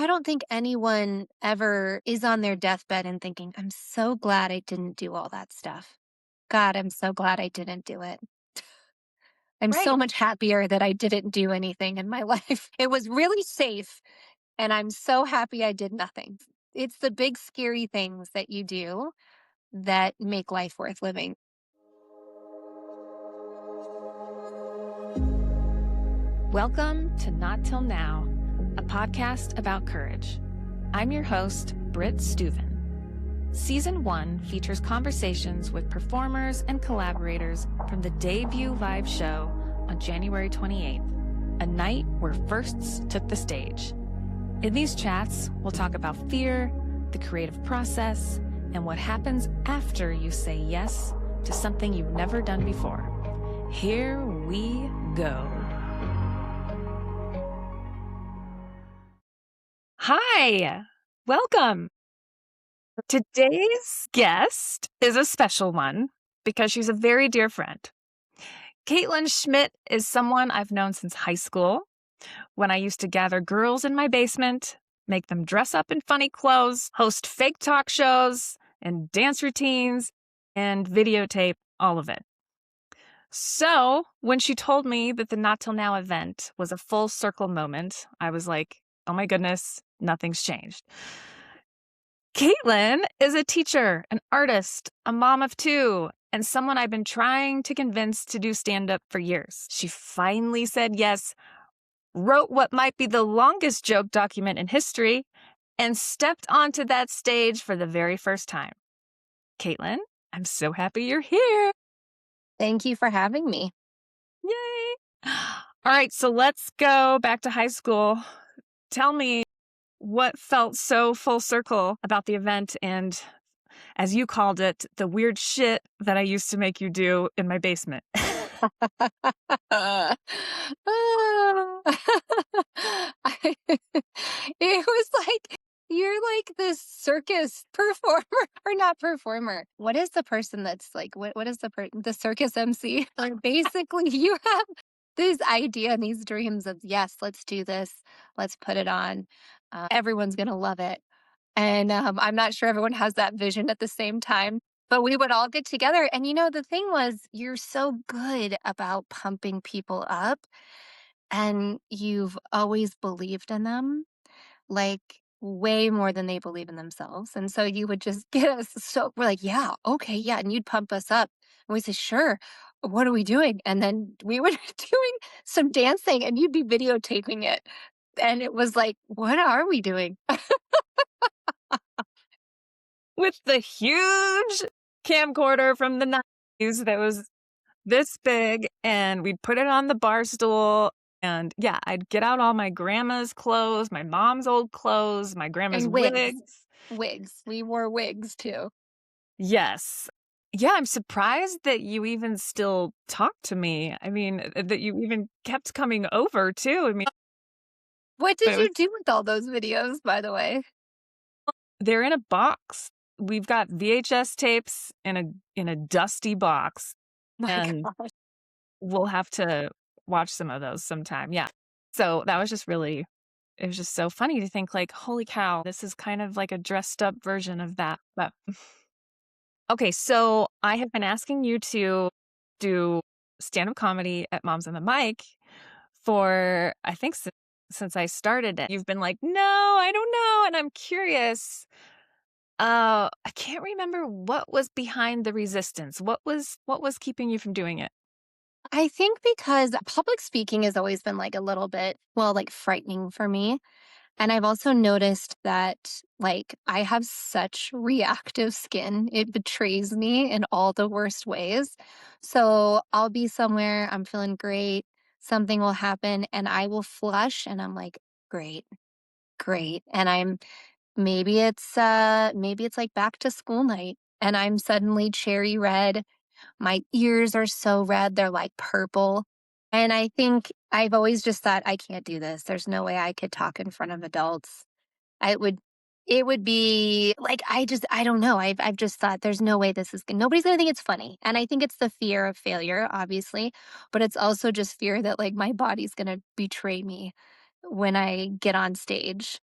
I don't think anyone ever is on their deathbed and thinking, I'm so glad I didn't do all that stuff. God, I'm so glad I didn't do it. I'm so Right. much happier that I didn't do anything in my life. It was really safe, and I'm so happy I did nothing. It's the big, scary things that you do that make life worth living. Welcome to Not Till Now, a podcast about courage. I'm your host, Brit Stueven. Season 1 features conversations with performers and collaborators from the debut live show on January 28th, a night where firsts took the stage. In these chats, we'll talk about fear, the creative process, and what happens after you say yes to something you've never done before. Here we go. Hi, welcome. Today's guest is a special one because she's a very dear friend. Kaitlin Schmidt is someone I've known since high school, when I used to gather girls in my basement, make them dress up in funny clothes, host fake talk shows and dance routines, and videotape all of it. So when she told me that the Not Till Now event was a full circle moment, I was like, oh my goodness, nothing's changed. Kaitlin is a teacher, an artist, a mom of two, and someone I've been trying to convince to do stand-up for years. She finally said yes, wrote what might be the longest joke document in history, and stepped onto that stage for the very first time. Kaitlin, I'm so happy you're here. Thank you for having me. Yay. All right, so let's go back to high school. Tell me what felt so full circle about the event and, as you called it, the weird shit that I used to make you do in my basement. Uh, it was like you're like this circus performer or not performer. What is the person that's like what is the circus MC? Like basically you have this idea and these dreams of yes, let's do this, let's put it on. Everyone's gonna love it. And I'm not sure everyone has that vision at the same time. But we would all get together. And the thing was, you're so good about pumping people up, and you've always believed in them, like way more than they believe in themselves. And so you would just get us so we're like, yeah, okay, yeah. And you'd pump us up. And we say, sure. What are we doing? And then we would be doing some dancing and you'd be videotaping it. And it was like, what are we doing? With the huge camcorder from the 90s that was this big, and we'd put it on the bar stool. And yeah, I'd get out all my grandma's clothes, my mom's old clothes, my grandma's And wigs. wigs. Wigs. We wore wigs too. Yes. Yeah, I'm surprised that you even still talk to me. I mean, that you even kept coming over too. I mean, What but did it was you do with all those videos, by the way? they're in a box. We've got VHS tapes in a dusty box, My and gosh. we'll have to watch some of those sometime. Yeah. So that was just really it was just so funny to think like, holy cow, this is kind of like a dressed up version of that. But okay, so I have been asking you to do stand-up comedy at Moms on the Mic for I think since I started it. You've been like, "No, I don't know." And I'm curious. I can't remember what was behind the resistance. What was keeping you from doing it? I think because public speaking has always been like a little bit, well, like frightening for me. And I've also noticed that like I have such reactive skin. It betrays me in all the worst ways. So I'll be somewhere, I'm feeling great, something will happen, and I will flush and I'm like, great, great. And maybe it's like back to school night and I'm suddenly cherry red. My ears are so red, they're like purple. And I think I've always just thought I can't do this. There's no way I could talk in front of adults. I would it would be like I don't know. I've just thought there's no way nobody's going to think it's funny. And I think it's the fear of failure, obviously, but it's also just fear that like my body's going to betray me when I get on stage.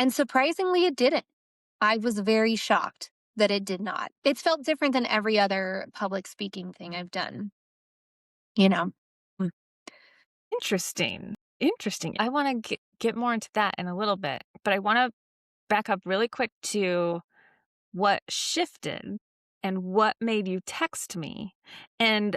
And surprisingly, it didn't. I was very shocked that it did not. It felt different than every other public speaking thing I've done, you know? Mm. Interesting. Interesting. I want to get more into that in a little bit, but I want to back up really quick to what shifted and what made you text me. And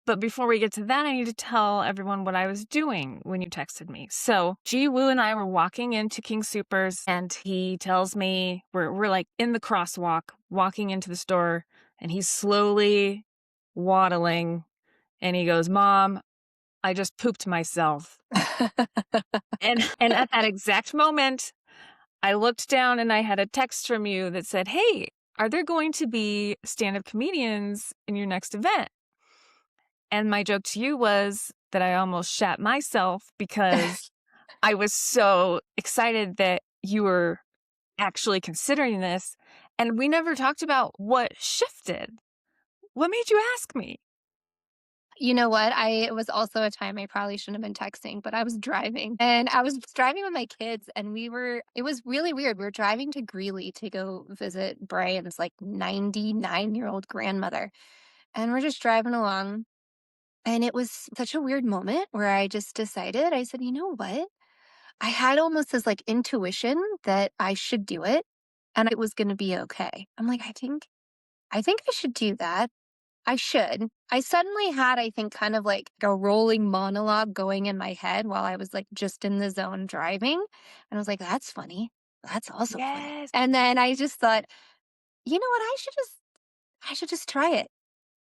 but before we get to that, I need to tell everyone what I was doing when you texted me. So Ji Woo and I were walking into King Soopers, and he tells me we're like in the crosswalk, walking into the store, and he's slowly waddling, and he goes, "Mom, I just pooped myself." And at that exact moment, I looked down and I had a text from you that said, "Hey, are there going to be stand-up comedians in your next event?" And my joke to you was that I almost shat myself because I was so excited that you were actually considering this. And we never talked about what shifted. What made you ask me? You know what? It was also a time I probably shouldn't have been texting, but I was driving and I was driving with my kids and it was really weird. We were driving to Greeley to go visit Brian's like 99-year-old grandmother. And we're just driving along. And it was such a weird moment where I just decided, I said, you know what? I had almost this like intuition that I should do it and it was going to be okay. I'm like, I think I should do that. I should. I suddenly had, I think, kind of like a rolling monologue going in my head while I was like just in the zone driving. And I was like, that's funny. That's also funny. Yes. And then I just thought, you know what? I should just try it.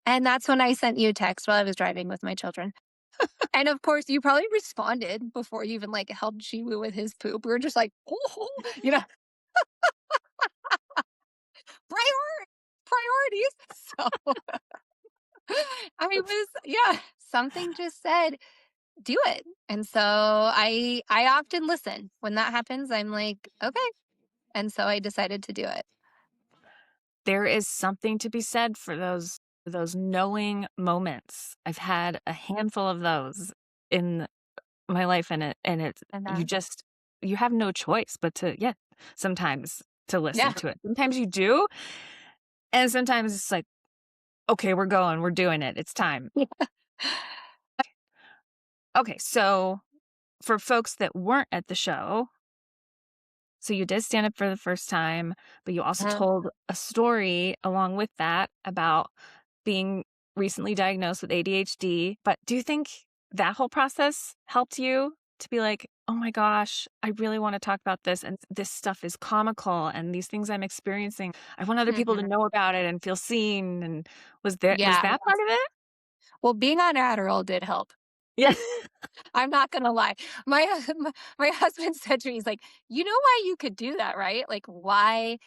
And that's when I sent you a text while I was driving with my children. And of course, you probably responded before you even like helped Shiwu with his poop. We were just like, oh, you know, prior priorities. So I mean, it was yeah, something just said, do it. And so I often listen. When that happens, I'm like, okay. And so I decided to do it. There is something to be said for those knowing moments. I've had a handful of those in my life, and And you have no choice but to, yeah, sometimes to listen yeah. to it. Sometimes you do, and sometimes it's like, okay, we're going, we're doing it. It's time. Okay, so for folks that weren't at the show, so you did stand up for the first time, but you also Uh, told a story along with that about being recently diagnosed with ADHD. But do you think that whole process helped you to be like, oh my gosh, I really want to talk about this, and this stuff is comical, and these things I'm experiencing, I want other people to mhm. know about it and feel seen? And was Yeah. that part of it? Well, being on Adderall did help. Yeah. I'm not gonna lie. My husband said to me, he's like, "You know why you could do that, right? Like why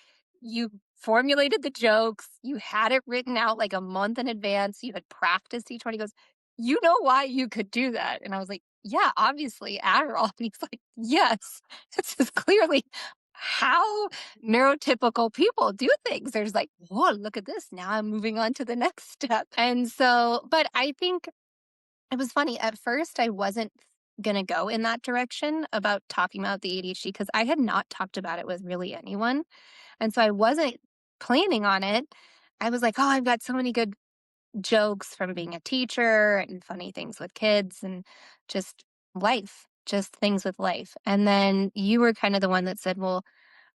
you formulated the jokes, you had it written out like a month in advance, you had practiced each one." He goes, "You know why you could do that?" And I was like, "Yeah, obviously Adderall." And he's like, "Yes, this is clearly how neurotypical people do things." There's like, "Whoa, look at this. Now I'm moving on to the next step." And so, but I think it was funny. At first, I wasn't going to go in that direction about talking about the ADHD because I had not talked about it with really anyone. And so I wasn't planning on it. I was like, oh, I've got so many good jokes from being a teacher and funny things with kids and just life, just things with life. And then you were kind of the one that said, well,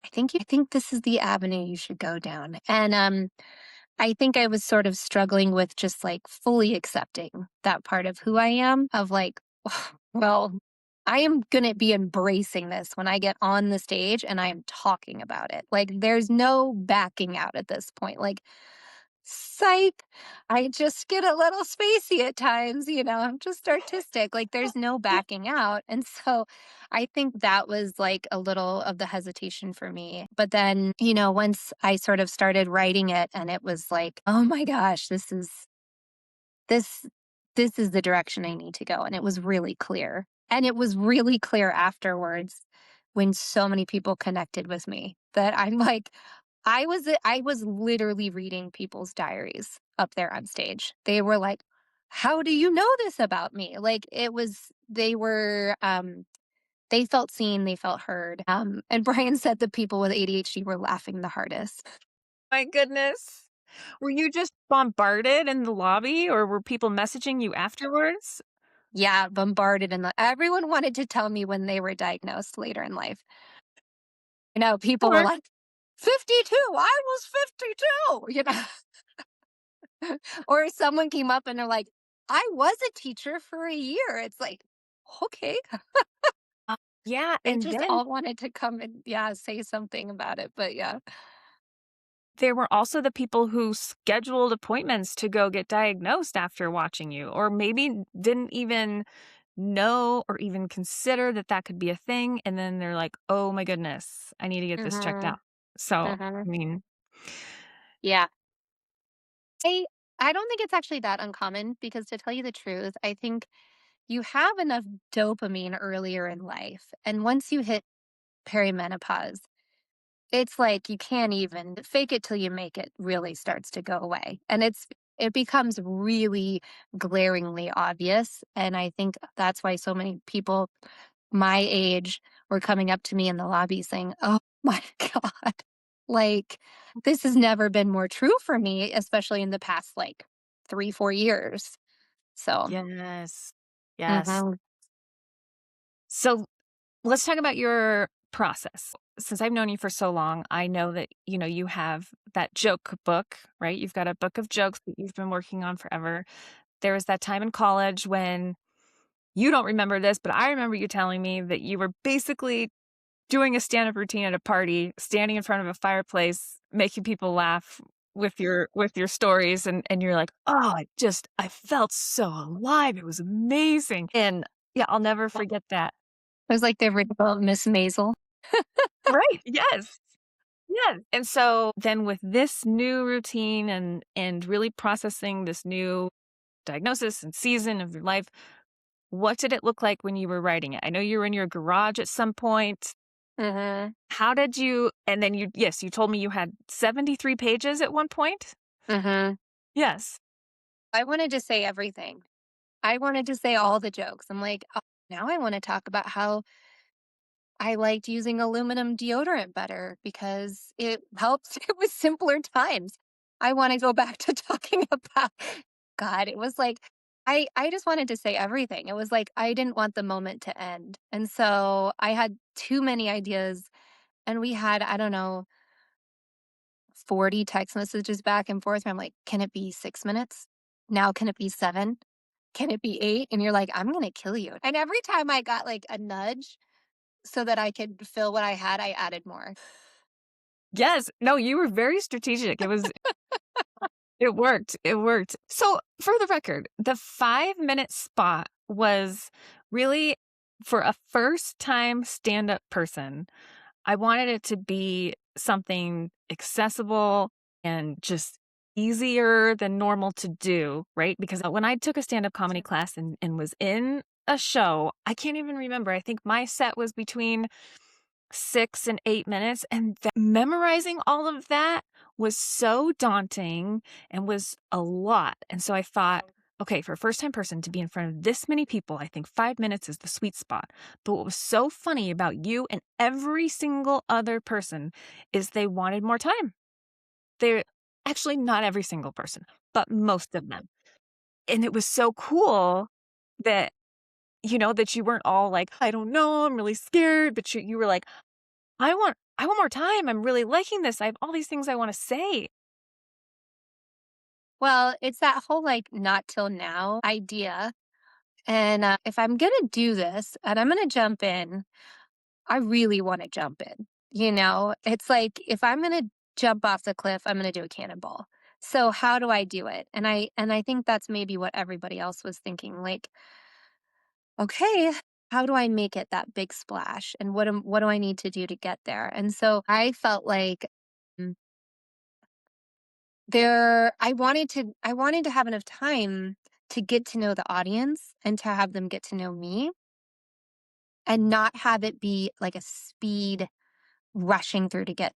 I think this is the avenue you should go down. And I think I was sort of struggling with just like fully accepting that part of who I am, of like, well, I am going to be embracing this when I get on the stage and I am talking about it. Like, there's no backing out at this point. Like, psych, I just get a little spacey at times, I'm just artistic. Like, there's no backing out. And so I think that was like a little of the hesitation for me. But then, once I sort of started writing it and it was like, oh my gosh, this this is the direction I need to go. And it was really clear. And it was really clear afterwards when so many people connected with me that I'm like, I was literally reading people's diaries up there on stage. They were like, "How do you know this about me?" Like, they were They felt seen, they felt heard. And Brian said the people with ADHD were laughing the hardest. My goodness. Were you just bombarded in the lobby, or were people messaging you afterwards? Yeah, bombarded and everyone wanted to tell me when they were diagnosed later in life. You know, people were Or like, 52, I was 52, you know. Or someone came up and they're like, I was a teacher for a year. It's like, okay. uh, yeah, They and just then all wanted to come and, yeah, say something about it. But yeah. there were also the people who scheduled appointments to go get diagnosed after watching you, or maybe didn't even know or even consider that that could be a thing, and then they're like, "Oh my goodness, I need to get this checked Hmm. out." So, Hmm. I mean, Yeah. I, I don't think it's actually that uncommon because to tell you the truth, I think you have enough dopamine earlier in life. And once you hit perimenopause, it's like you can't even fake it till you make it really starts to go away. And it becomes really glaringly obvious. And I think that's why so many people my age were coming up to me in the lobby saying, "Oh my God, like this has never been more true for me, especially in the past like 3, 4 years." So, yes. Yes. mhm, So, let's talk about your process. Since I've known you for so long, I know that, you have that joke book, right? You've got a book of jokes that you've been working on forever. There was that time in college when you don't remember this, but I remember you telling me that you were basically doing a stand-up routine at a party, standing in front of a fireplace, making people laugh with your stories, and you're like, "Oh, I felt so alive. It was amazing." And yeah, I'll never forget that. it was like the original Miss Maisel. Right. Yes. Yes. And so then with this new routine and really processing this new diagnosis and season of your life, what did it look like when you were writing it? I know you were in your garage at some point. Hmm. How did you and then yes, you told me you had 73 pages at one point? Hmm. Yes. I wanted to say everything. I wanted to say all the jokes. I'm like, "Oh, now I want to talk about how I liked using aluminum deodorant better because it helps it with simpler times." I want to go back to talking about God, it was like I just wanted to say everything. It was like I didn't want the moment to end. And so I had too many ideas and we had, I don't know, 40 text messages back and forth. I'm like, can it be 6 minutes? Now can it be seven? Can it be eight? And you're like, I'm gonna kill you. And every time I got like a nudge so that I could fill what I had, I added more. Yes. No, you were very strategic. It worked. It worked. So, for the record, the 5-minute spot was really for a first-time stand-up person. I wanted it to be something accessible and just easier than normal to do, right? Because when I took a stand-up comedy class and was in a show, I can't even remember. I think my set was between 6 and 8 minutes, and memorizing all of that was so daunting and was a lot, and so I thought, "Okay, for a first-time person to be in front of this many people, I think 5 minutes is the sweet spot." But what was so funny about you and every single other person is they wanted more time. They actually, not every single person, but most of them, and it was so cool that, that you weren't all like, "I don't know, I'm really scared," but you were like, I want more time. I'm really liking this. I have all these things I wanna say. Well, it's that whole like not till now idea. And if I'm going to do this and I'm going to jump in, I really want to jump in. You know, it's like if I'm going to jump off the cliff, I'm going to do a cannonball. So how do I do it? And I think that's maybe what everybody else was thinking like, okay, how do I make it that big splash? And what do I need to do to get there? And so I felt like mm, I wanted to have enough time to get to know the audience and to have them get to know me and not have it be like a speed rushing through to get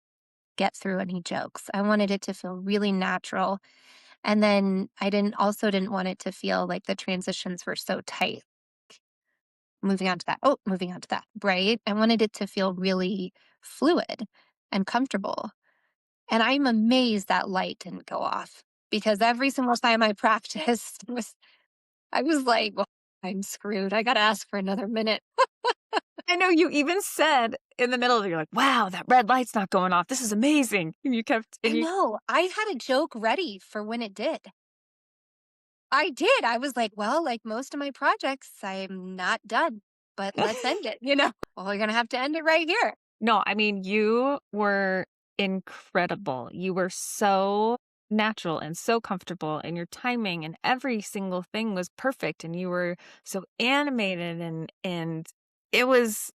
through any jokes. I wanted it to feel really natural. And then I didn't want it to feel like the transitions were so tight. moving on to that. Oh, moving on to that. Right. I wanted it to feel really fluid and comfortable. And I'm amazed that light didn't go off because every single time I practiced I was like, well, I'm screwed. I got to ask for another minute. I know you even said in the middle of it, you're like, wow, that red light's not going off. This is amazing. And you kept, I and you, know. I had a joke ready for when it did. I did. I was like, well, like most of my projects, I'm not done, but let's end it, you know? Well, we're going to have to end it right here. no, I mean, you were incredible. You were so natural and so comfortable, and your timing and every single thing was perfect. And you were so animated, and it was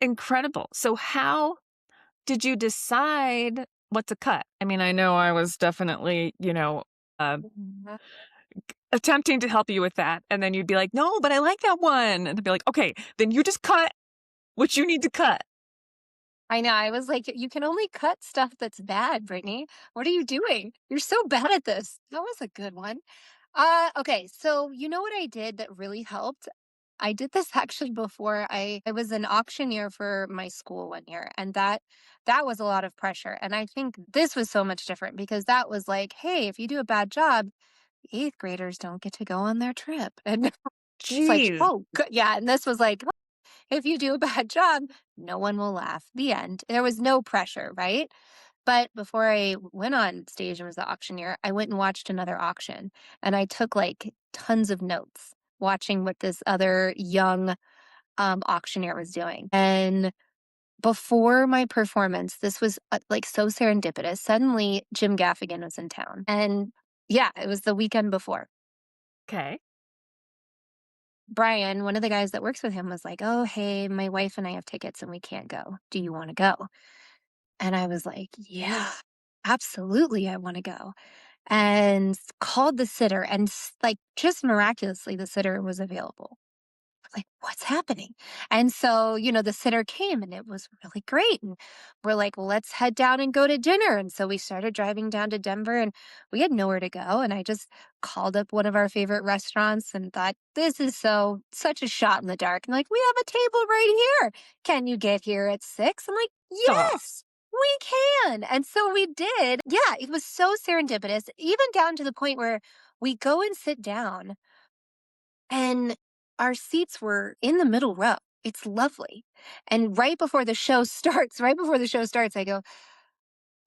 incredible. So how did you decide what to cut? I mean, I know I was definitely, uh, Mhm. attempting to help you with that. And then you'd be like, no, but I like that one. And I'd be like, okay, then you just cut what you need to cut. I know. I was like, you can only cut stuff that's bad, Brittany. What are you doing? You're so bad at this. That was a good one. Okay. So you know what I did that really helped? I did this actually before I was an auctioneer for my school one year, and that was a lot of pressure. And I think this was so much different because that was like, hey, if you do a bad job, eighth graders don't get to go on their trip. And it's like, Jeez. oh, good. Yeah. And this was like, if you do a bad job, no one will laugh. The end. There was no pressure, right? But before I went on stage and was the auctioneer, I went and watched another auction and I took like tons of notes watching what this other young auctioneer was doing. And before my performance, this was like so serendipitous. Suddenly, Jim Gaffigan was in town. And yeah, it was the weekend before. Okay. Brian, one of the guys that works with him, was like, oh, hey, my wife and I have tickets and we can't go. Do you want to go? And I was like, yeah, absolutely. I want to go. And called the sitter and like just miraculously, the sitter was available. Like, what's happening? And so, the sitter came and it was really great. And we're like, well, let's head down and go to dinner. And so we started driving down to Denver and we had nowhere to go. And I just called up one of our favorite restaurants and thought, this is such a shot in the dark. And like, we have a table right here. Can you get here at 6? I'm like, Stop. yes. We can. And so we did. Yeah, it was so serendipitous, even down to the point where we go and sit down and our seats were in the middle row. It's lovely. And right before the show starts, I go,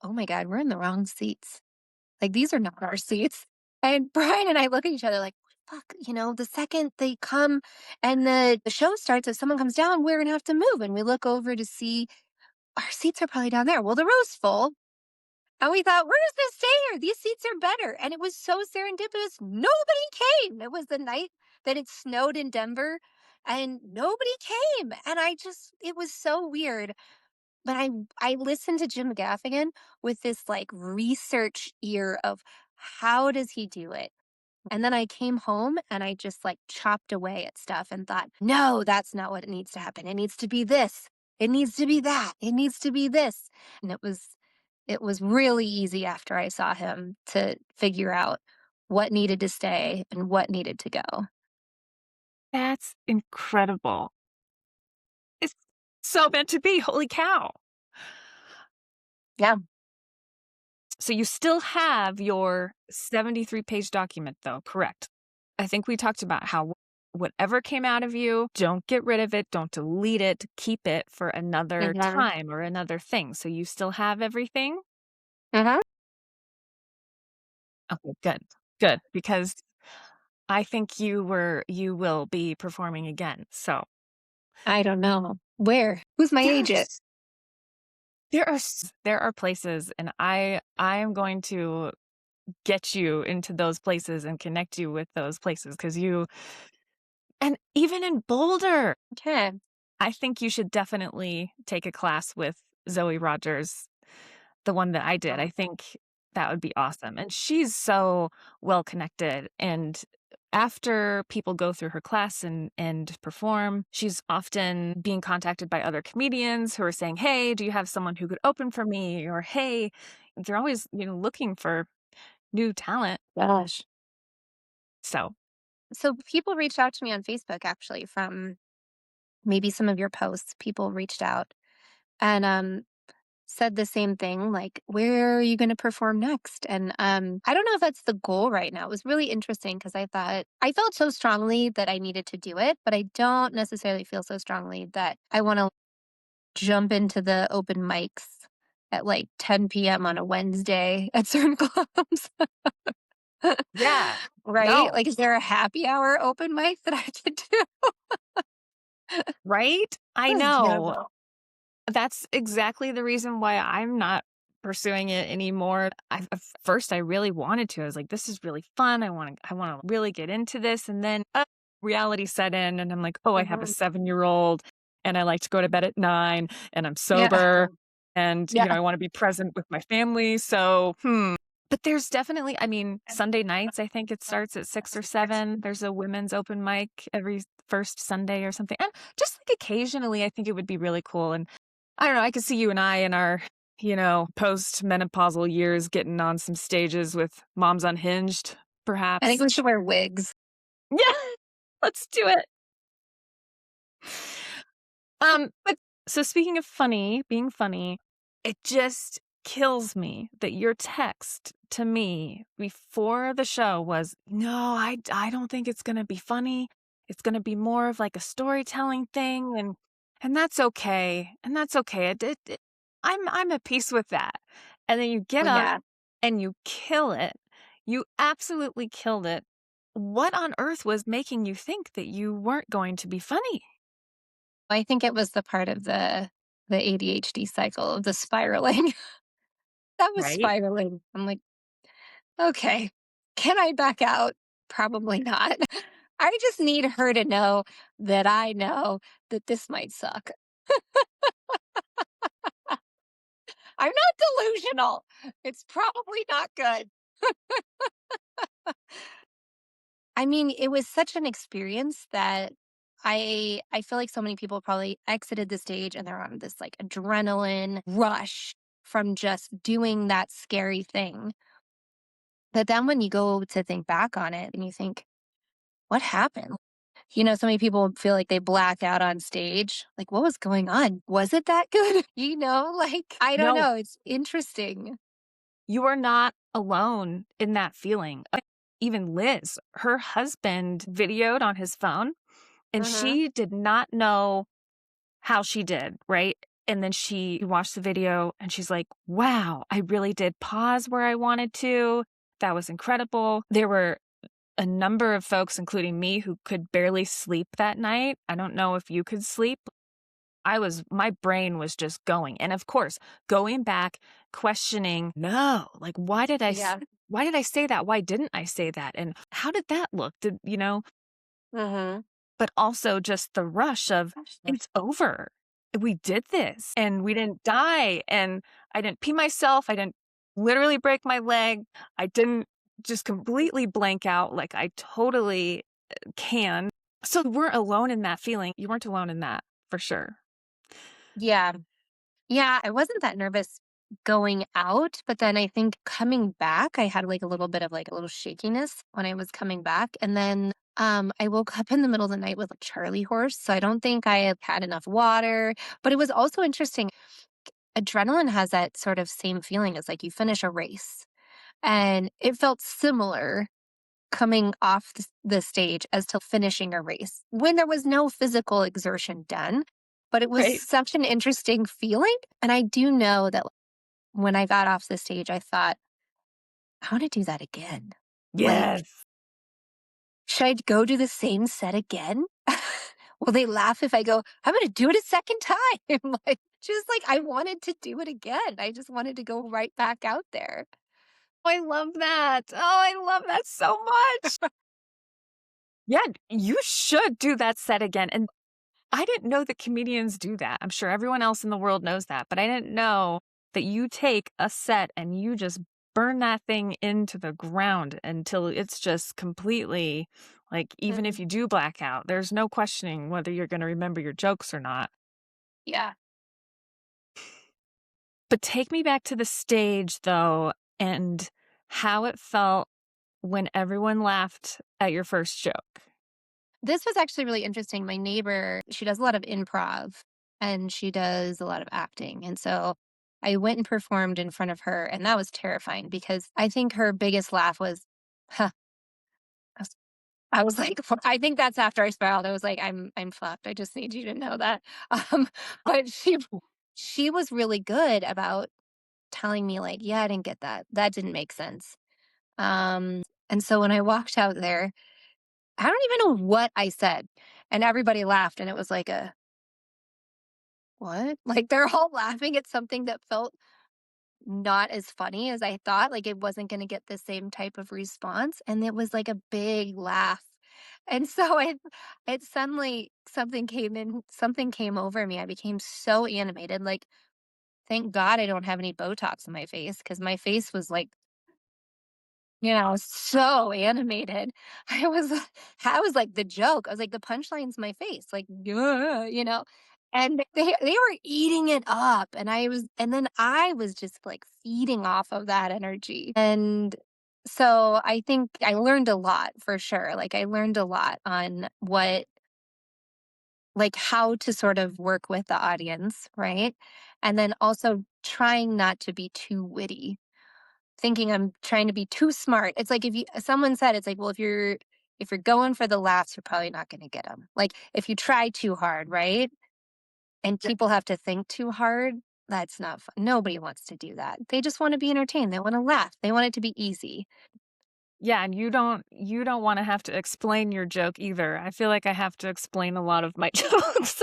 oh my God, we're in the wrong seats. Like, these are not our seats. And Brian and I look at each other like, fuck, the second they come and the show starts, if someone comes down, we're going to have to move. And we look over to see our seats are probably down there. Well, the row's full. And we thought, we're just going to stay here. These seats are better. And it was so serendipitous. Nobody came. It was the night that it snowed in Denver and nobody came. And it was so weird. But I listened to Jim Gaffigan with this like research ear of how does he do it? And then I came home and I just like chopped away at stuff and thought, no, that's not what it needs to happen. It needs to be this. It needs to be that. It needs to be this. And it was really easy after I saw him to figure out what needed to stay and what needed to go. That's incredible. It's so meant to be. Holy cow. Yeah. So you still have your 73-page document, though, correct? I think we talked about how whatever came out of you, don't get rid of it, don't delete it, keep it for another Mm-hmm. time or another thing. So you still have everything? Mm-hmm. Okay, good. Good. Because I think you will be performing again. So I don't know. Where? Who's my agent? there's there are places, and I am going to get you into those places and connect you with those places because and even in Boulder, Okay. I think you should definitely take a class with Zoe Rogers, the one that I did. I think that would be awesome. And she's so well connected. And after people go through her class and perform, she's often being contacted by other comedians who are saying, hey, do you have someone who could open for me? Or hey, they're always, looking for new talent. Gosh. So So people reached out to me on Facebook actually from maybe some of your posts, people reached out and said the same thing, like, where are you going to perform next? And I don't know if that's the goal right now. It was really interesting because I felt so strongly that I needed to do it, but I don't necessarily feel so strongly that I want to jump into the open mics at like 10 p.m. on a Wednesday at certain clubs. Yeah. Right? No. Like, is there a happy hour open mic that I could do? Right? I Yeah. know. That's exactly the reason why I'm not pursuing it anymore. At first I really wanted to. I was like, this is really fun. I want to really get into this. And then reality set in and I'm like, oh, I have a Mhm. 7-year-old and I like to go to bed at 9 and I'm Yeah. sober and, Yeah. I want to be present with my family. So, But there's definitely, I mean, Sunday nights, I think it starts at 6 or 7. There's a women's open mic every first Sunday or something. And just like occasionally, I think it would be really cool. And I don't know, I could see you and I in our, post-menopausal years getting on some stages with Moms Unhinged, I think perhaps. we should wear wigs. Yeah, let's do it. But so speaking of being funny, it just kills me that your text to me before the show was, no, I don't think it's going to be funny. It's going to be more of like a storytelling thing. And that's okay. And that's okay. I'm at peace with that. And then you Oh, get up yeah. and you kill it. You absolutely killed it. What on earth was making you think that you weren't going to be funny? I think it was the part of the ADHD cycle of the spiraling. That was Right? spiraling. I'm like, "Okay, can I back out? Probably not." I just need her to know that this might suck. I'm not delusional. It's probably not good. I mean, it was such an experience that I feel like so many people probably exited the stage and they're on this like adrenaline rush from just doing that scary thing. But then when you go to think back on it and you think, what happened? So many people feel like they black out on stage. Like, what was going on? Was it that good? Like, I don't No, know. It's interesting. you are not alone in that feeling. Even Liz, her husband videoed on his phone and Uh-huh. she did not know how she did, right? And then she watched the video and she's like, wow, I really did pause where I wanted to. That was incredible. There were a number of folks, including me, who could barely sleep that night. I don't know if you could sleep. My brain was just going. And of course, going back, questioning, no, like, Yeah. why did I say that? Why didn't I say that? And how did that look? Uh-huh. But also just the rush of it's over. We did this and we didn't die. And I didn't pee myself. I didn't literally break my leg. I didn't just completely blank out like I totally can. So you weren't alone in that feeling. You weren't alone in that for sure. Yeah. Yeah, I wasn't that nervous going out, but then I think coming back, I had like a little bit of like a little shakiness when I was coming back. And then I woke up in the middle of the night with a Charlie horse. So I don't think I had enough water. But it was also interesting. Adrenaline has that sort of same feeling as like you finish a race. And it felt similar coming off the stage as to finishing a race when there was no physical exertion done. But it was Right. such an interesting feeling. And I do know that when I got off the stage, I thought, I want to do that again. Like, Yes. should I go do the same set again? Will they laugh if I go, I'm going to do it a second time? Just like, I wanted to do it again. I just wanted to go right back out there. I love that. Oh, I love that so much. Yeah, you should do that set again. And I didn't know that comedians do that. I'm sure everyone else in the world knows that, but I didn't know that you take a set and you just burn that thing into the ground until it's just completely like, even if Mhm. you do black out, there's no questioning whether you're going to remember your jokes or not. Yeah. But take me back to the stage though, and how it felt when everyone laughed at your first joke. This was actually really interesting. My neighbor, she does a lot of improv and she does a lot of acting. And so I went and performed in front of her, and that was terrifying because I think her biggest laugh was, huh. I was, I was like, I think that's after I spiraled. I was like, I'm fucked. I just need you to know that. Um, but she was really good about telling me like, yeah, I didn't get that. That didn't make sense. And so when I walked out there, I don't even know what I said, and everybody laughed, and it was like a, "What?" Like, they're all laughing at something that felt not as funny as I thought, like, it wasn't gonna get the same type of response, and it was like a big laugh, and so it suddenly something came over me, I became so animated, like, thank God I don't have any Botox in my face because my face was like, so animated. I was I was like the joke. I was like, the punchline's my face, like, "Yeah," and they were eating it up, and then I was just, like, feeding off of that energy, and so I think I learned a lot for sure, like, I learned a lot on how to sort of work with the audience, right? And then also trying not to be too witty, thinking I'm trying to be too smart. It's like if you someone said it's like, well, if you're going for the laughs, you're probably not going to get them. Like if you try too hard, right? And people have to think too hard, that's not fun. Nobody wants to do that. They just want to be entertained. They want to laugh. They want it to be easy. Yeah, and you don't wanna have to explain your joke either. I feel like I have to explain a lot of my jokes.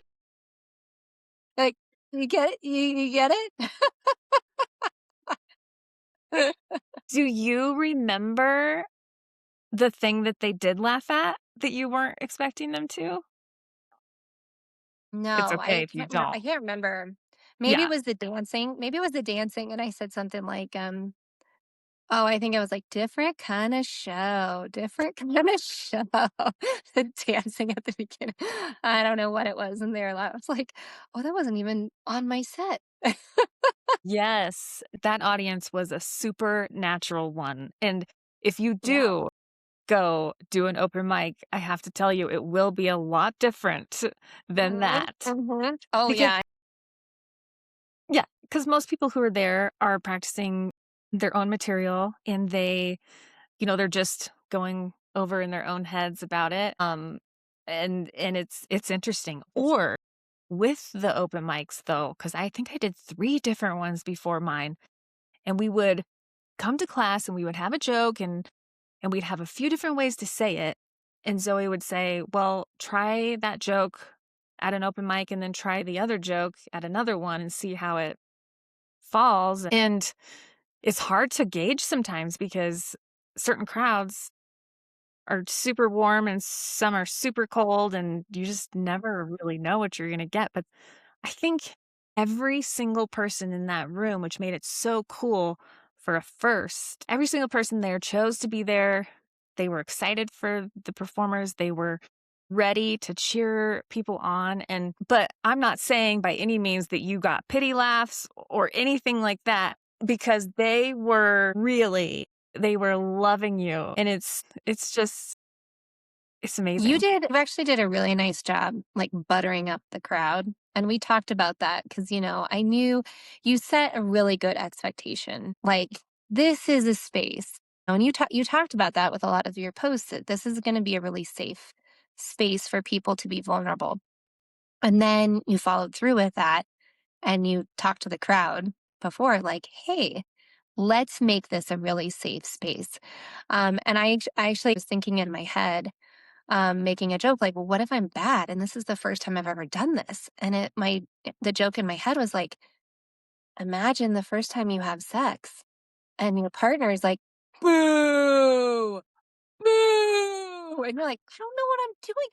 Like you get it? You get it? Do you remember the thing that they did laugh at that you weren't expecting them to? It's No, okay I if you can't remember. don't. I can't remember. Maybe it Yeah. was the dancing. Maybe it was the dancing, and I said something like, oh, I think I was like, "Different kinda show, different kinda show." The dancing at the beginning. I don't know what it was, and they were I was like, "Oh, that wasn't even on my set." Yes, that audience was a supernatural one, and if you Yeah. do go do an open mic, I have to tell you, it will be a lot different than Mhm, that. mhm. Oh, Because yeah. yeah, because most people who are there are practicing their own material, and they're just going over in their own heads about it, and it's interesting. Or with the open mics, though, because I think I did 3 different ones before mine, and we would come to class, and we would have a joke, and we'd have a few different ways to say it, and Zoe would say, "Well, try that joke at an open mic, and then try the other joke at another one and see how it falls." And it's hard to gauge sometimes because certain crowds are super warm and some are super cold, and you just never really know what you're gonna get. But I think every single person in that room, which made it so cool for a first, every single person there chose to be there. They were excited for the performers. They were ready to cheer people on. But I'm not saying by any means that you got pity laughs or anything like that, because they were loving you. And it's amazing. You actually did a really nice job, like, buttering up the crowd, and we talked about that because I knew you set a really good expectation, like, this is a space, and you talked about that with a lot of your posts, that this is gonna be a really safe space for people to be vulnerable, and then you followed through with that, and you talked to the crowd before, like, "Hey, let's make this a really safe space," and I actually was thinking in my head, making a joke like, "Well, what if I'm bad and this is the first time I've ever done this?" And the joke in my head was like, "Imagine the first time you have sex and your partner is like, 'Boo, boo,' and you're like, 'I don't know what I'm doing.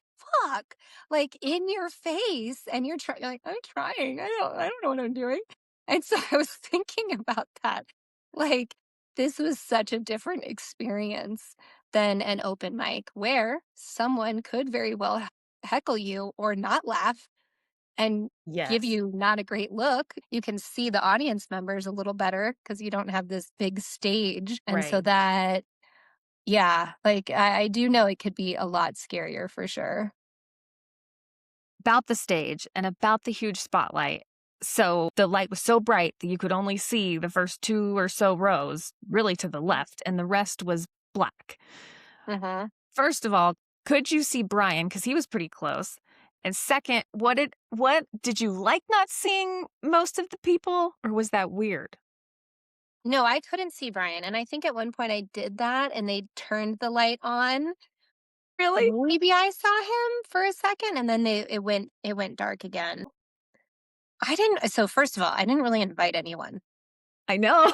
Fuck.' Like in your face, and you're like, 'I'm trying. I don't know what I'm doing.'" And so I was thinking about that. Like, this was such a different experience than an open mic where someone could very well heckle you or not laugh and give Yes. you not a great look. You can see the audience members a little better because you don't have this big stage. And so Right. that Yeah, like, I do know it could be a lot scarier for sure. About the stage and about the huge spotlight. So the light was so bright that you could only see the first 2 or so rows, really to the left, and the rest was black. Mhm. First of all, could you see Brian? Because he was pretty close. And second, what did you like not seeing most of the people, or was that weird? No, I couldn't see Brian, and I think at one point I did that and they turned the light on. Really? Maybe I saw him for a second and then it went dark again. I didn't so first of all, I didn't really invite anyone. I know.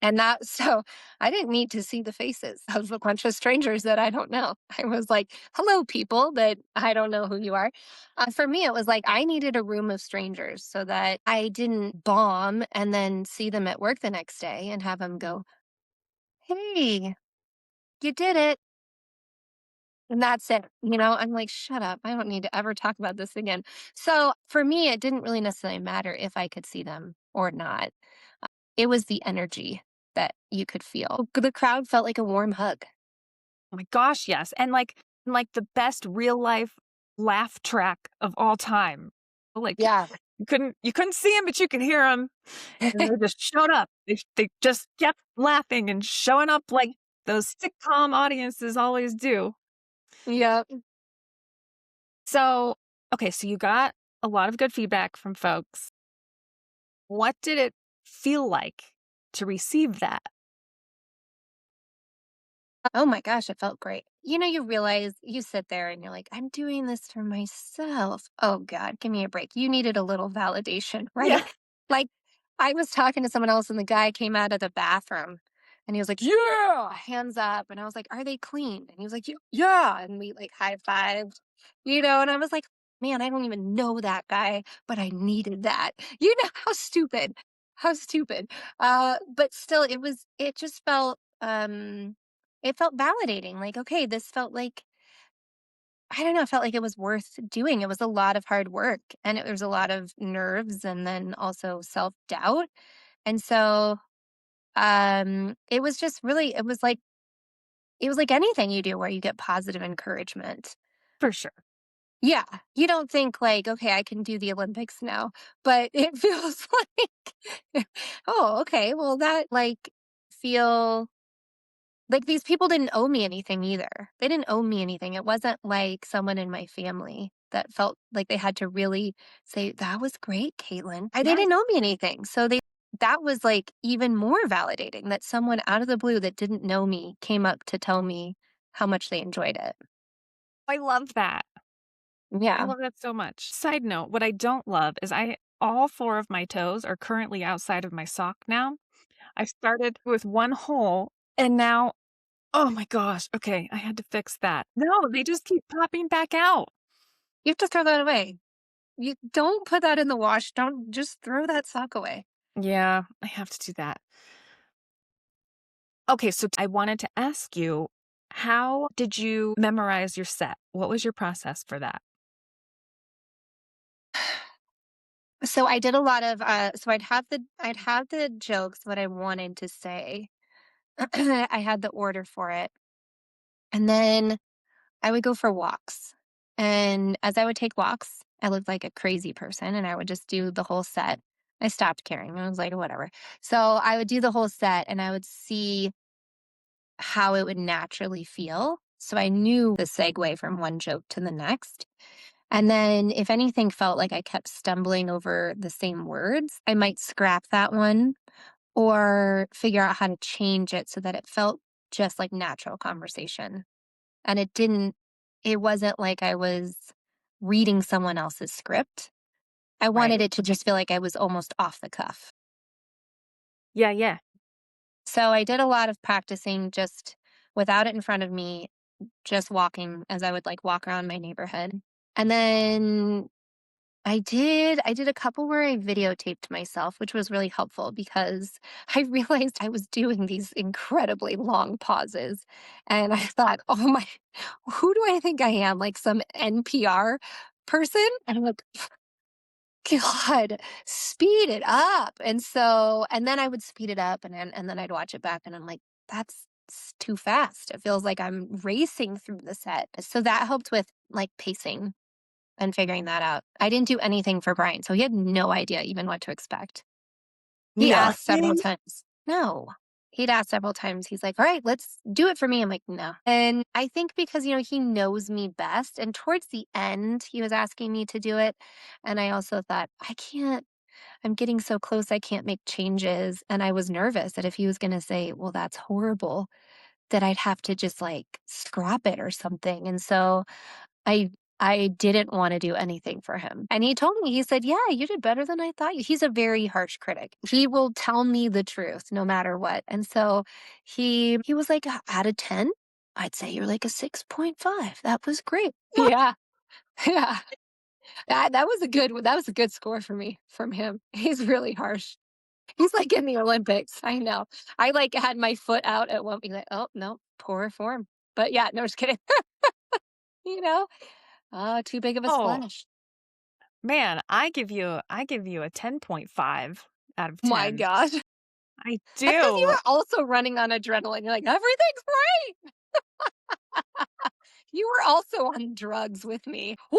And that so I didn't need to see the faces of a bunch of strangers that I don't know. I was like, "Hello, people that I don't know who you are." For me, it was like I needed a room of strangers so that I didn't bomb and then see them at work the next day and have them go, "Hey, you did it." And that's it. I'm like, "Shut up. I don't need to ever talk about this again." So for me, it didn't really necessarily matter if I could see them or not. It was the energy that you could feel. The crowd felt like a warm hug. Oh my gosh, yes. And like the best real life laugh track of all time. Like Yeah. you couldn't see him, but you could hear him. And they just showed up. They just kept laughing and showing up like those sitcom audiences always do. Yep. So, okay, so you got a lot of good feedback from folks. What did it feel like to receive that? Oh my gosh, it felt great. You realize you sit there and you're like, I'm doing this for myself. Oh God, give me a break. You needed a little validation, Yeah. right? Like I was talking to someone else and the guy came out of the bathroom and he was like, yeah, hands up. And I was like, are they clean? And he was like, yeah. And we like high fived, and I was like, man, I don't even know that guy, but I needed that. How stupid, how stupid. But still it just felt, it felt validating, like, okay, this felt like I don't know, it felt like it was worth doing. It was a lot of hard work, and it was a lot of nerves and then also self-doubt, and so, it was just really it was like anything you do where you get positive encouragement. For sure. Yeah, you don't think like, "Okay, I can do the Olympics now," but it feels like, "Oh, okay, well, that, feel like, these people didn't owe me anything either. They didn't owe me anything. It wasn't like someone in my family that felt like they had to really say, "That was great, Caitlin." They Yes. didn't owe me anything. So that was, like, even more validating that someone out of the blue that didn't know me came up to tell me how much they enjoyed it. I love that. I Yeah. love that so much. Side note, what I don't love is I all 4 of my toes are currently outside of my sock now. I started with 1 hole and now oh my gosh, okay, I had to fix that. No, they just keep popping back out. You have to throw that away. You don't put that in the wash. Don't just throw that sock away. Yeah, I have to do that. Okay, so I wanted to ask you, how did you memorize your set? What was your process for that? So I did a lot of so I'd have the jokes, what I wanted to say. I had the order for it. And then I would go for walks. And as I would take walks, I looked like a crazy person and I would just do the whole set. I stopped caring. I was like, whatever. So I would do the whole set and I would see how it would naturally feel. So I knew the segue from one joke to the next. And then if anything felt like I kept stumbling over the same words, I might scrap that one or figure out how to change it so that it felt just like natural conversation. And it wasn't like I was reading someone else's script. I wanted Right. it to just feel like I was almost off the cuff. Yeah, yeah. So I did a lot of practicing just without it in front of me, just walking as I would like walk around my neighborhood. And then I did a couple where I videotaped myself, which was really helpful because I realized I was doing these incredibly long pauses. And I thought, oh my, who do I think I am? Like some NPR person? And I'm like, God, speed it up. And then I would speed it up and then I'd watch it back and I'm like, that's it's too fast. It feels like I'm racing through the set. So that helped with like pacing and figuring that out. I didn't do anything for Brian, so he had no idea even what to expect. He asked several Nothing. times. No. He'd asked several times. He's like, "All right, let's do it for me." I'm like, "No." And I think because, he knows me best. And towards the end, he was asking me to do it. And I also thought, I'm getting so close, I can't make changes. And I was nervous that if he was going to say, "Well, that's horrible," that I'd have to just like scrap it or something. And so I I didn't wanna do anything for him, and he told me, he said, "Yeah, you did better than I thought you." He's a very harsh critic. He will tell me the truth no matter what, and so he was like, "Out of 10, I'd say you're like a 6.5. That was great." Yeah, yeah. That was a good score for me from him. He's really harsh. He's like in the Olympics, I know. I, like, had my foot out at one point, like, "Oh, no, poor form." But yeah, no, just kidding. You know? Too big of a Oh, splash. man, I give you a 10.5 out of My 10. gosh. I That's because you do. were also running on adrenaline. You're like, "Everything's great." You were also on drugs with me. Woo!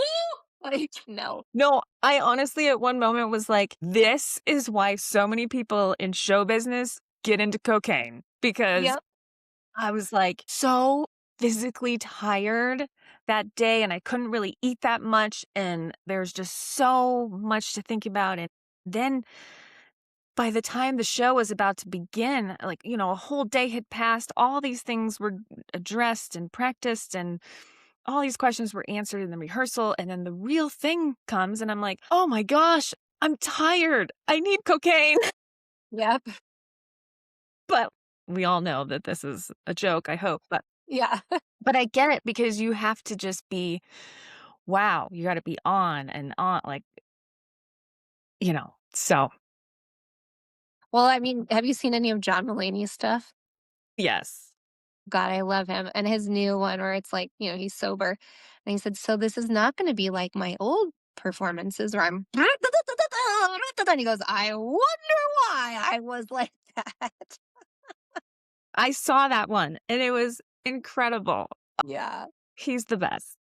Like, no. No, I honestly at one moment was like, this is why so many people in show business get into cocaine because Yep. I was like so physically tired that day and I couldn't really eat that much and there's just so much to think about. And then by the time the show was about to begin, like, a whole day had passed, all these things were addressed and practiced and all these questions were answered in the rehearsal. And then the real thing comes and I'm like, oh my gosh, I'm tired. I need cocaine. Yep. But we all know that this is a joke, I hope. Yeah. But I get it because you have to just be, wow, you got to be on and on, like, so Well, I mean, have you seen any of John Mulaney's stuff? yes. God, I love him. And his new one where it's like, he's sober. And he said, "So this is not gonna be like my old performances where I'm" and he goes, "I wonder why I was like that." I saw that one and it was incredible. Yeah. He's the best.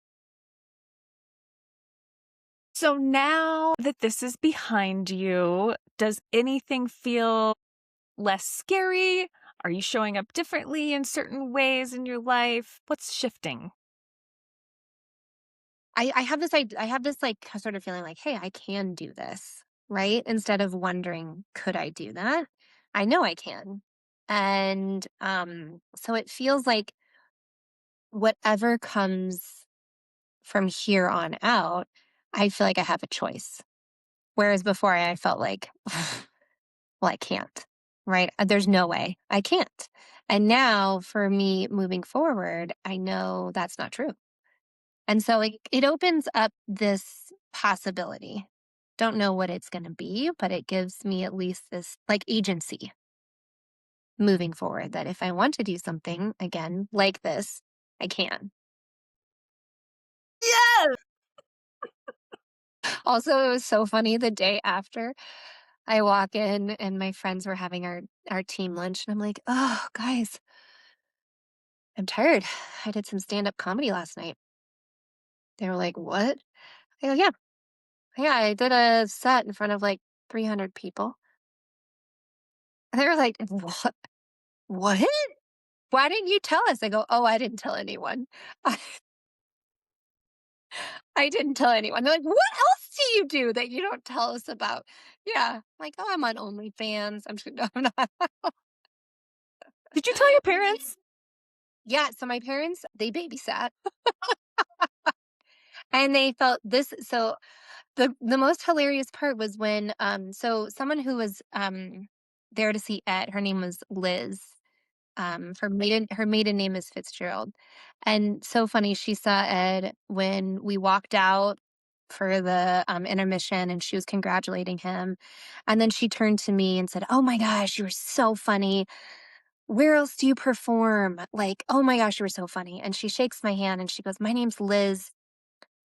So now that this is behind you, does anything feel less scary? Are you showing up differently in certain ways in your life? What's shifting? I have this like sort of feeling like, hey, I can do this, right? Instead of wondering, could I do that? I know I can. And so it feels like whatever comes from here on out, I feel like I have a choice. Whereas before I felt like, well, I can't, right? There's no way I can't. And now for me moving forward, I know that's not true. And so it opens up this possibility. Don't know what it's going to be, but it gives me at least this like agency moving forward that if I want to do something again like this, I can. Yes. Also, it was so funny the day after I walk in and my friends were having our team lunch and I'm like, "Oh, guys, I'm tired. I did some stand-up comedy last night." They were like, "What?" I go, "Yeah. Yeah, I did a set in front of like 300 people." And they were like, "What? What? Why didn't you tell us?" I go, "Oh, I didn't tell anyone. I, I didn't tell anyone." They're like, "What else do you do that you don't tell us about?" Yeah. I'm like, "Oh, I'm on OnlyFans." I'm just, no, I'm not. Did you tell your parents? Yeah. So my parents, they babysat and they felt this. So the most hilarious part was when, so someone who was, there to see Ed, her name was Liz. Her maiden name is Fitzgerald. And so funny, she saw Ed when we walked out for the intermission and she was congratulating him. And then she turned to me and said, "Oh my gosh, you were so funny. Where else do you perform? Like, oh my gosh, you were so funny." And she shakes my hand and she goes, "My name's Liz.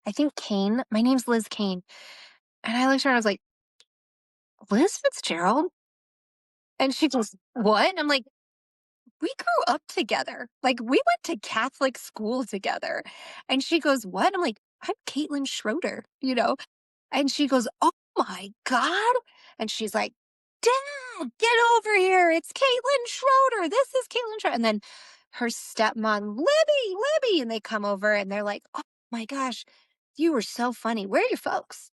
I think Kane. My name's Liz Kane." And I looked at her and I was like, "Liz Fitzgerald?" And she goes, "What?" And I'm like, we grew up together. Like, we went to Catholic school together." And she goes, "What?" I'm like, "I'm Kaitlin Schroeder, you know?" And she goes, "Oh my God." And she's like, "Dad, get over here. It's Kaitlin Schroeder. This is Kaitlin Schroeder." And then her stepmom, Libby. And they come over and they're like, "Oh my gosh, you were so funny. Where are your folks?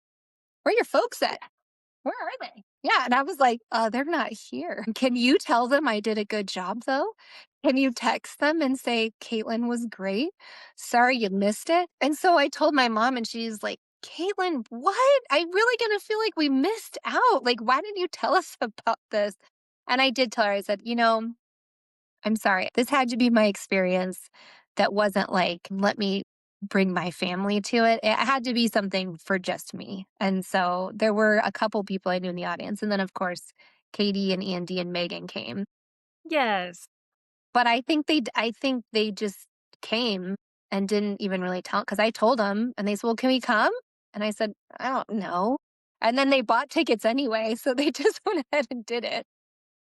Where are your folks at? Where are they?" Yeah. And I was like, "They're not here. Can you tell them I did a good job, though? Can you text them and say, Caitlin was great? Sorry you missed it?" And so I told my mom, and she's like, "Caitlin, what? I'm really going to feel like we missed out. Like, why didn't you tell us about this?" And I did tell her, I said, "I'm sorry. This had to be my experience that wasn't like, let me bring my family to it. It had to be something for just me." And so there were a couple people I knew in the audience. And then, of course, Katie and Andy and Megan came. Yes. But I think they just came and didn't even really tell, because I told them and they said, "Well, can we come?" And I said, "I don't know." And then they bought tickets anyway. So they just went ahead and did it.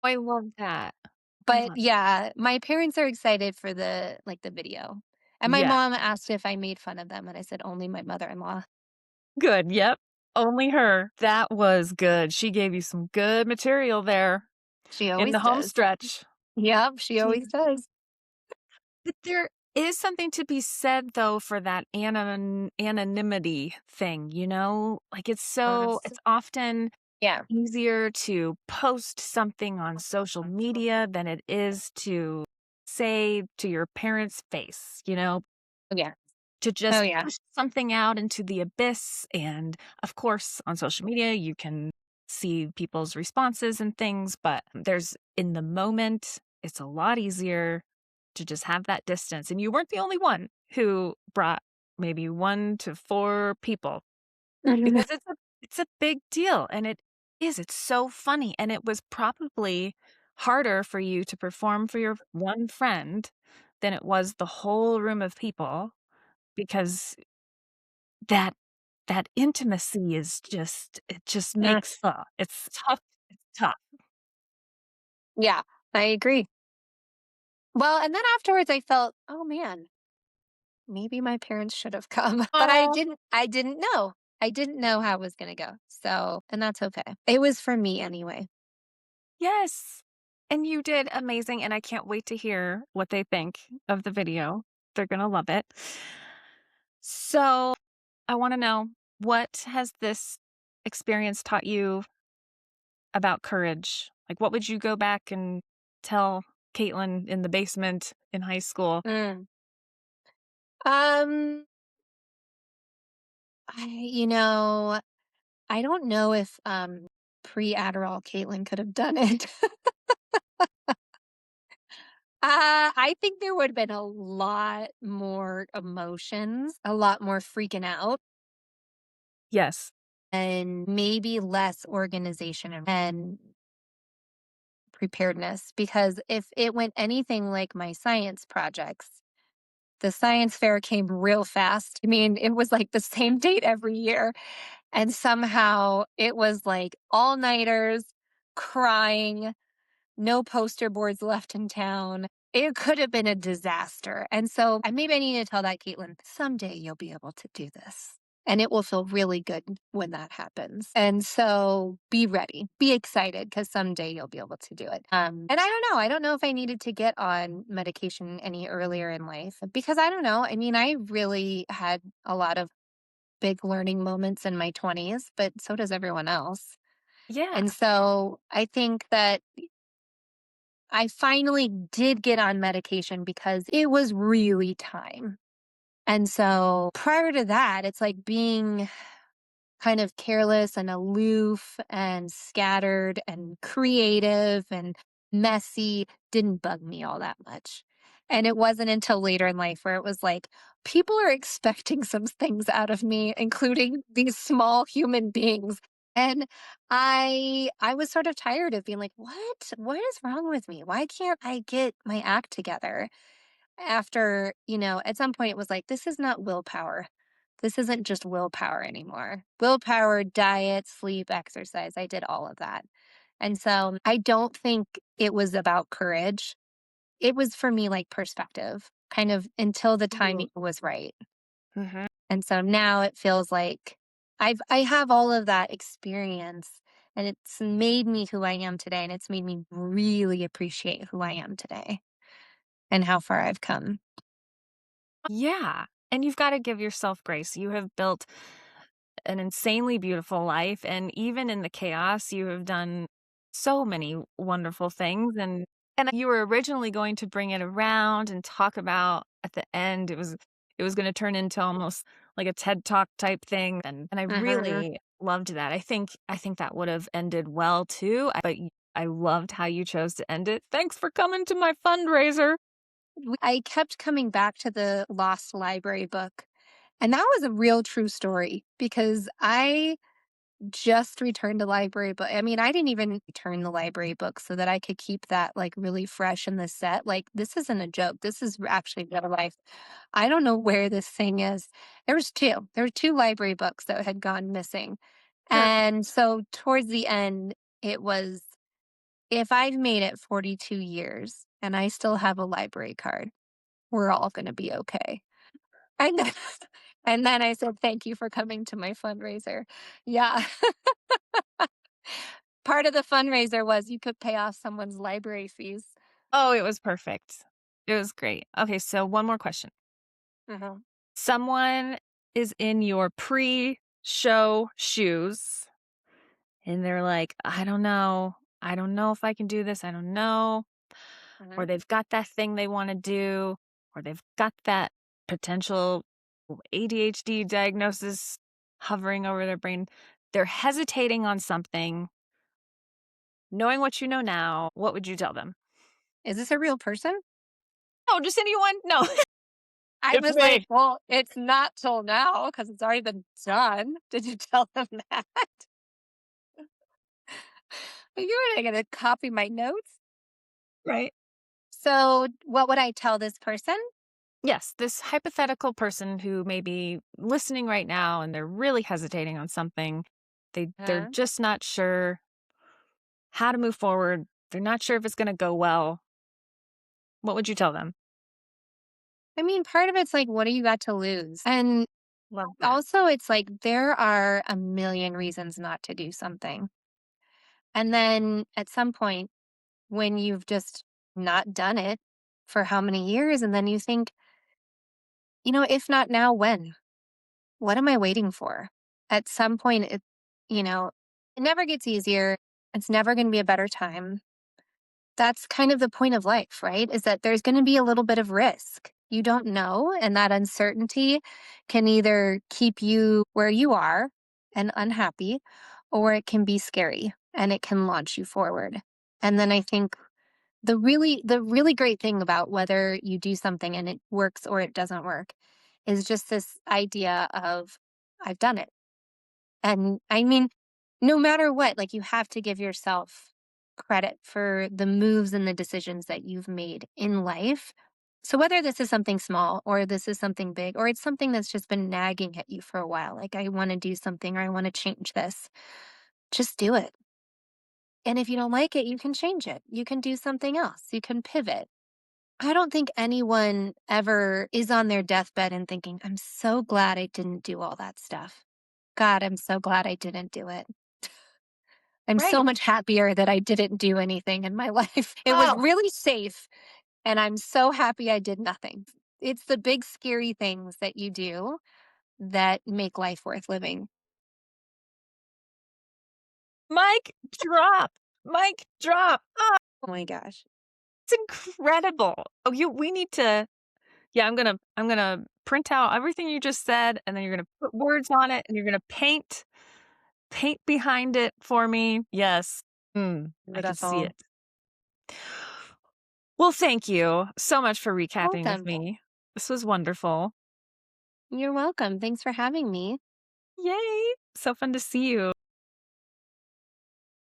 I love that. I But love yeah, my parents are excited for the video. And my Yeah. mom asked if I made fun of them, and I said only my mother-in-law. Good, yep. Only her. That was good. She gave you some good material there She in the always home does. stretch. Yep, she She always does. But there is something to be said, though, for that anonymity thing, you know? Like, Yes. it's often Yeah. easier to post something on social media than it is to say to your parents' face, you know? Oh, yeah. To Oh, just yeah. push something out into the abyss, and, of course, on social media, you can see people's responses and things, but there's in the moment, it's a lot easier to just have that distance, and you weren't the only one who brought maybe 1 to 4 people because it's a big deal, and it's so funny, and it was probably harder for you to perform for your one friend than it was the whole room of people because that that intimacy is just it just Mm, makes it's tough. yeah, I agree. Well, and then afterwards I felt, "Oh, man, maybe my parents should have come." But Oh, I didn't know. I didn't know how it was gonna go. So, and that's okay. It was for me anyway. yes, and you did amazing, and I can't wait to hear what they think of the video. They're gonna love it. So, I wanna know, what has this experience taught you about courage? Like, what would you go back and tell Caitlin in the basement in high school? Mm. Um, I I don't know if pre-Adderall Caitlin could have done it. I think there would have been a lot more emotions, a lot more freaking out, Yes. and maybe less organization and preparedness. Because if it went anything like my science projects, the science fair came real fast. I mean, it was like the same date every year. And somehow it was like all nighters, crying, no poster boards left in town. It could have been a disaster. And so maybe I need to tell that, Caitlin, someday you'll be able to do this. And it will feel really good when that happens. And so be ready, be excited, because someday you'll be able to do it. And I don't know. I don't know if I needed to get on medication any earlier in life, because I don't know. I mean, I really had a lot of big learning moments in my 20s, but so does everyone else. Yeah. And so I think that I finally did get on medication because it was really time. And so prior to that, it's like being kind of careless and aloof and scattered and creative and messy didn't bug me all that much. And it wasn't until later in life where it was like, people are expecting some things out of me, including these small human beings. And I was sort of tired of being like, what is wrong with me? Why can't I get my act together? After, at some point it was like, this is not willpower. This isn't just willpower anymore. Willpower, diet, sleep, exercise. I did all of that. And so I don't think it was about courage. it was for me like perspective, kind of until the Ooh. timing was right. Mhm. And so now it feels like I have all of that experience and it's made me who I am today and it's made me really appreciate who I am today and how far I've come. Yeah, and you've gotta give yourself grace. You have built an insanely beautiful life, and even in the chaos, you have done so many wonderful things, and you were originally going to bring it around and talk about at the end, it was gonna turn into almost like a TED Talk type thing, and I Mhm. really loved that. I think that would have ended well too, but I loved how you chose to end it. Thanks for coming to my fundraiser. I kept coming back to the lost library book. And that was a real true story because I just returned a library book. I mean, I didn't even return the library book so that I could keep that like really fresh in the set. Like, this isn't a joke. This is actually real life. I don't know where this thing is. There was two. There were two library books that had gone missing. Sure. And so towards the end, it was if I've made it 42 years and I still have a library card, we're all going to be okay. And then, and then I said, thank you for coming to my fundraiser. Yeah. Part of the fundraiser was you could pay off someone's library fees. Oh, it was perfect. It was great. Okay, so one more question. Mhm. Someone is in your pre-show shoes and they're like, "I don't know. I don't know if I can do this. I don't know." Or Mhm. they've got that thing they want to do, or they've got that potential ADHD diagnosis hovering over their brain. They're hesitating on something. Knowing what you know now, what would you tell them? Is this a real person? No, just anyone? No. I It's was like, me. well, it's not till now because it's already been done. Did you tell them that? You were going to copy my notes. Right. So, what would I tell this person? Yes, this hypothetical person who may be listening right now and they're really hesitating on something. They're Huh? just not sure how to move forward. They're not sure if it's going to go well. What would you tell them? I mean, part of it's like, what do you got to lose? And Love that. also, it's like there are a million reasons not to do something. And then at some point, when you've just not done it for how many years, and then you think, if not now, when? What am I waiting for? At some point, it never gets easier. It's never going to be a better time. That's kind of the point of life, right? Is that there's going to be a little bit of risk. You don't know. And that uncertainty can either keep you where you are and unhappy, or it can be scary and it can launch you forward. And then I think the really great thing about whether you do something and it works or it doesn't work is just this idea of I've done it. And I mean, no matter what, like you have to give yourself credit for the moves and the decisions that you've made in life. So whether this is something small or this is something big or it's something that's just been nagging at you for a while, like I want to do something or I want to change this, just do it. And if you don't like it, you can change it. You can do something else. You can pivot. I don't think anyone ever is on their deathbed and thinking, I'm so glad I didn't do all that stuff. God, I'm so glad I didn't do it. I'm so Right. much happier that I didn't do anything in my life. It was Oh, really safe, and I'm so happy I did nothing. It's the big, scary things that you do that make life worth living. Mike drop. Mike drop. Oh, Oh my gosh. it's incredible. Oh, we need to. Yeah, I'm gonna print out everything you just said, and then you're gonna put words on it, and you're gonna paint behind it for me. Yes. I could see Beautiful. it. Well, thank you so much for recapping with Welcome. me. This was wonderful. You're welcome. Thanks for having me. Yay! So fun to see you.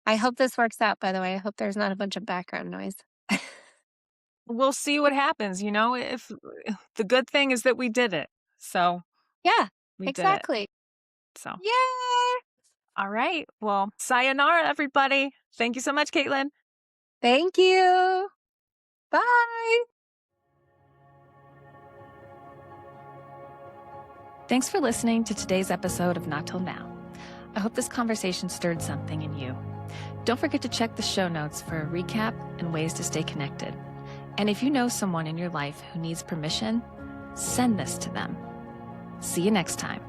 I hope this works out, by the way. I hope there's not a bunch of background noise. We'll see what happens, if the good thing is that we did it. So, Yeah, we did it. exactly. So, Yay! all right. Well, sayonara, everybody. Thank you so much, Caitlin. Thank you. Bye. Thanks for listening to today's episode of Not Till Now. I hope this conversation stirred something in you. Don't forget to check the show notes for a recap and ways to stay connected. And if you know someone in your life who needs permission, send this to them. See you next time.